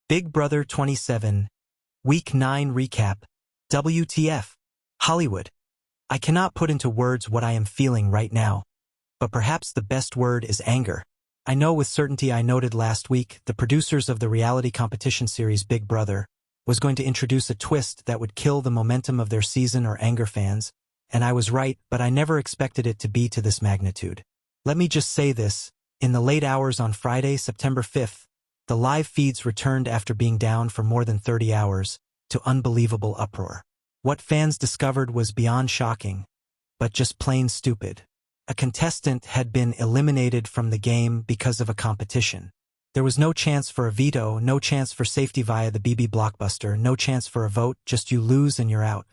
Big Brother 27, Week 9 Recap, WTF, Hollywood. I cannot put into words what I am feeling right now, but perhaps the best word is anger. I know with certainty I noted last week the producers of the reality competition series Big Brother was going to introduce a twist that would kill the momentum of their season or anger fans, and I was right, but I never expected it to be to this magnitude. Let me just say this, in the late hours on Friday, September 5th, the live feeds returned after being down for more than 30 hours, to unbelievable uproar. What fans discovered was beyond shocking, but just plain stupid. A contestant had been eliminated from the game because of a competition. There was no chance for a veto, no chance for safety via the BB Blockbuster, no chance for a vote, just you lose and you're out.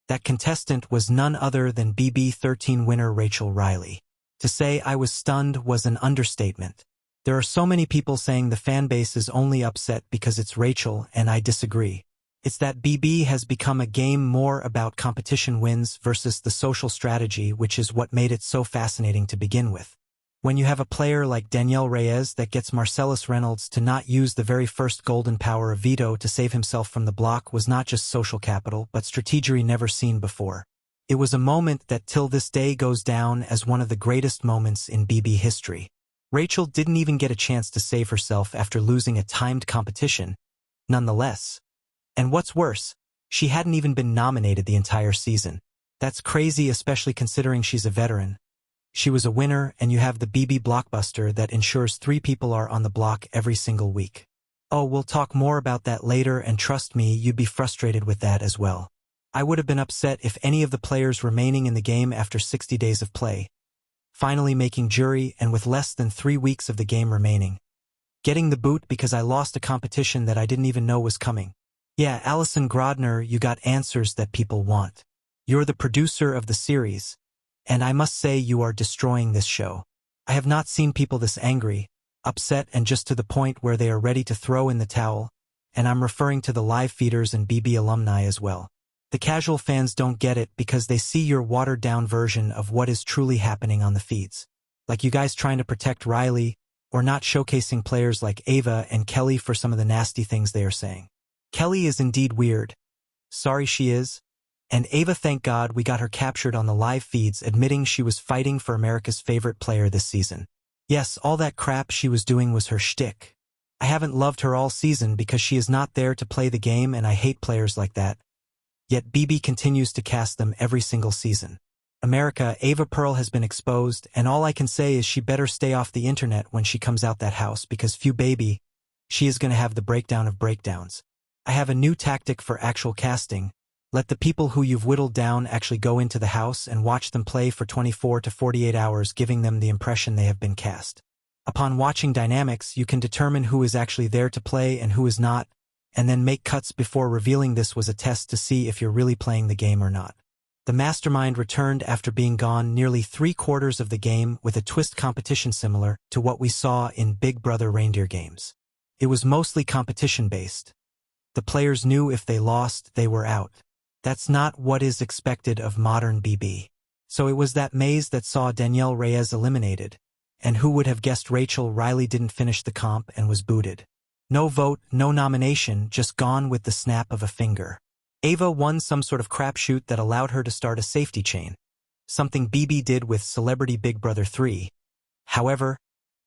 That contestant was none other than BB13 winner Rachel Riley. To say I was stunned was an understatement. There are so many people saying the fanbase is only upset because it's Rachel, and I disagree. It's that BB has become a game more about competition wins versus the social strategy, which is what made it so fascinating to begin with. When you have a player like Danielle Reyes that gets Marcellus Reynolds to not use the very first golden power of veto to save himself from the block was not just social capital, but strategery never seen before. It was a moment that till this day goes down as one of the greatest moments in BB history. Rachel didn't even get a chance to save herself after losing a timed competition, nonetheless. And what's worse, she hadn't even been nominated the entire season. That's crazy, especially considering she's a veteran. She was a winner, and you have the BB Blockbuster that ensures 3 people are on the block every single week. Oh, we'll talk more about that later, and trust me, you'd be frustrated with that as well. I would have been upset if any of the players remaining in the game after 60 days of play, finally making jury and with less than 3 weeks of the game remaining, getting the boot because I lost a competition that I didn't even know was coming. Yeah, Alison Grodner, you got answers that people want. You're the producer of the series, and I must say you are destroying this show. I have not seen people this angry, upset, and just to the point where they are ready to throw in the towel, and I'm referring to the live feeders and BB alumni as well. The casual fans don't get it because they see your watered-down version of what is truly happening on the feeds. Like you guys trying to protect Riley, or not showcasing players like Ava and Kelly for some of the nasty things they are saying. Kelly is indeed weird. Sorry she is. And Ava, thank God we got her captured on the live feeds admitting she was fighting for America's favorite player this season. Yes, all that crap she was doing was her shtick. I haven't loved her all season because she is not there to play the game, and I hate players like that. Yet BB continues to cast them every single season. America, Ava Pearl has been exposed, and all I can say is she better stay off the internet when she comes out that house because phew baby, she is going to have the breakdown of breakdowns. I have a new tactic for actual casting. Let the people who you've whittled down actually go into the house and watch them play for 24 to 48 hours, giving them the impression they have been cast. Upon watching dynamics, you can determine who is actually there to play and who is not, and then make cuts before revealing this was a test to see if you're really playing the game or not. The mastermind returned after being gone nearly 3/4 of the game with a twist competition similar to what we saw in Big Brother reindeer games. It was mostly competition-based. The players knew if they lost, they were out. That's not what is expected of modern BB. So it was that maze that saw Danielle Reyes eliminated, and who would have guessed Rachel Riley didn't finish the comp and was booted. No vote, no nomination, just gone with the snap of a finger. Ava won some sort of crapshoot that allowed her to start a safety chain, something BB did with Celebrity Big Brother 3. However,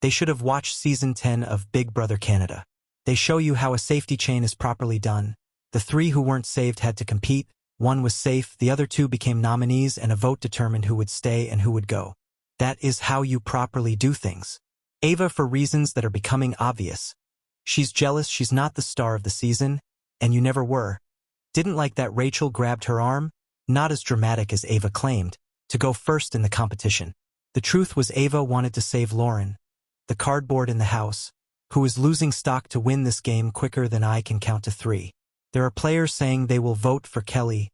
they should have watched Season 10 of Big Brother Canada. They show you how a safety chain is properly done. The 3 who weren't saved had to compete, 1 was safe, the other 2 became nominees, and a vote determined who would stay and who would go. That is how you properly do things. Ava, for reasons that are becoming obvious. She's jealous she's not the star of the season, and you never were. Didn't like that Rachel grabbed her arm, not as dramatic as Ava claimed, to go first in the competition. The truth was Ava wanted to save Lauren, the cardboard in the house, who is losing stock to win this game quicker than I can count to 3. There are players saying they will vote for Kelly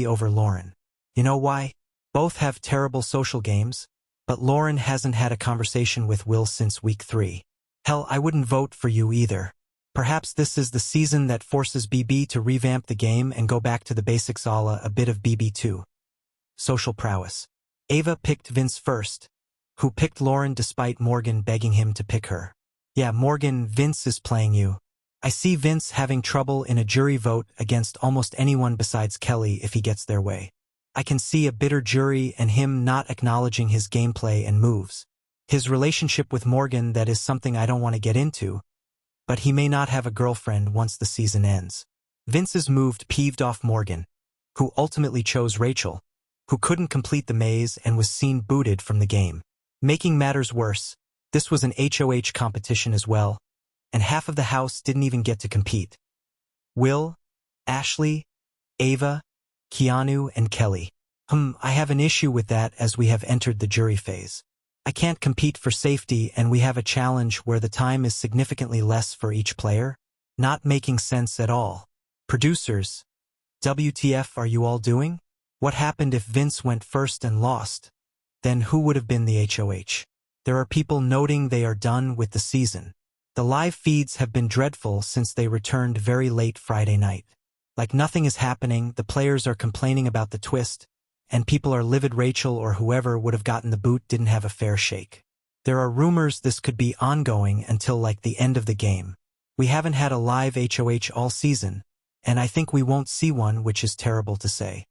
over Lauren. You know why? Both have terrible social games, but Lauren hasn't had a conversation with Will since week 3. Hell, I wouldn't vote for you either. Perhaps this is the season that forces BB to revamp the game and go back to the basics, a bit of BB2. Social prowess. Ava picked Vince first, who picked Lauren despite Morgan begging him to pick her. Yeah, Morgan, Vince is playing you. I see Vince having trouble in a jury vote against almost anyone besides Kelly if he gets their way. I can see a bitter jury and him not acknowledging his gameplay and moves. His relationship with Morgan, that is something I don't want to get into, but he may not have a girlfriend once the season ends. Vince's move peeved off Morgan, who ultimately chose Rachel, who couldn't complete the maze and was seen booted from the game. Making matters worse, this was an HOH competition as well, and half of the house didn't even get to compete. Will, Ashley, Ava, Keanu, and Kelly. I have an issue with that as we have entered the jury phase. I can't compete for safety and we have a challenge where the time is significantly less for each player. Not making sense at all. Producers, WTF are you all doing? What happened if Vince went first and lost? Then who would have been the HOH? There are people noting they are done with the season. The live feeds have been dreadful since they returned very late Friday night. Like nothing is happening, the players are complaining about the twist, and people are livid Rachel or whoever would have gotten the boot didn't have a fair shake. There are rumors this could be ongoing until like the end of the game. We haven't had a live HOH all season, and I think we won't see one, which is terrible to say.